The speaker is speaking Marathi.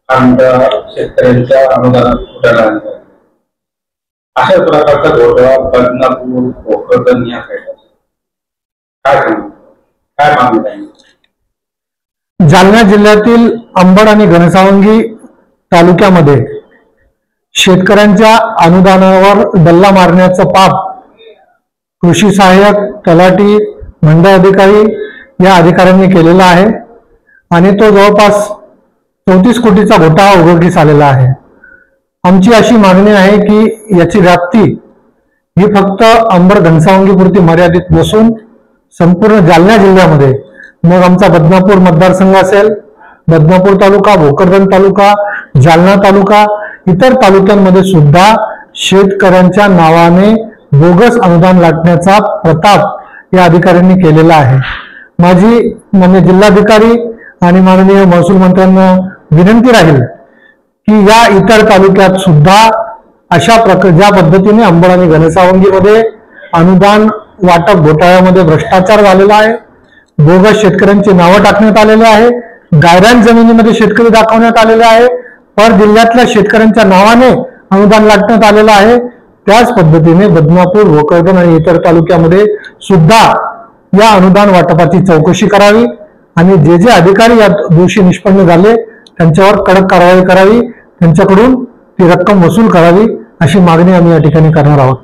आमदार शेतकऱ्यांच्या अनुदानात घोटाळा झाला. अशा प्रकारचा घोटाळा बदनापूर भोकरदन या काय मागणी आहे? जालना जिल्ह्यातील अंबड आणि घनसावंगी तालुक्यामध्ये शेतकऱ्यांच्या अनुदानावर डल्ला मारण्याचं पाप कृषी सहाय्यक, तलाठी, मंडळ अधिकारी या अधिकाऱ्यांनी केलेला आहे आणि तो जवळपास 34 कोटीचा घोटाळा उघडकीस आलेला आहे. आमची अशी मागणी आहे की याची व्याप्ती ही फक्त अंबड घनसावंगीपुरती मर्यादित नसून संपूर्ण जालना जिल्ह्यामध्ये, मग आमचा बदनापूर मतदारसंघ असेल, बदनापूर तालुका, भोकरदन तालुका, जालना तालुका, इतर तालुक्यांमध्ये सुद्धा शेतकऱ्यांच्या नावाने बोगस अनुदान लाटण्याचा प्रताप या अधिकाऱ्यांनी केलेला आहे. माझी माननीय जिल्हाधिकारी आणि माननीय महसूल मंत्र्यांना विनंती राहील की या इतर तालुक्यात सुद्धा अशा ज्या पद्धतीने अंबड आणि घनसावंगीमध्ये अनुदान वाटप घोटाळ्यामध्ये भ्रष्टाचार झालेला आहे, बोगस शेतकऱ्यांची नावं टाकण्यात आलेले आहे, गायरान जमिनीमध्ये शेतकरी दाखवण्यात आलेले आहे, पर जिल्ह्यातल्या शेतकऱ्यांच्या नावाने अनुदान लाटण्यात आलेलं आहे, त्याच पद्धतीने बदनापूर, भोकरदन आणि इतर तालुक्यामध्ये सुद्धा या अनुदान वाटपाची चौकशी करावी आणि जे जे अधिकारी या दोषी निष्पन्न झाले त्यांच्यावर कडक कारवाई करावी, त्यांच्याकडून ती रक्कम वसूल करावी अशी मागणी आम्ही या ठिकाणी करणार आहोत.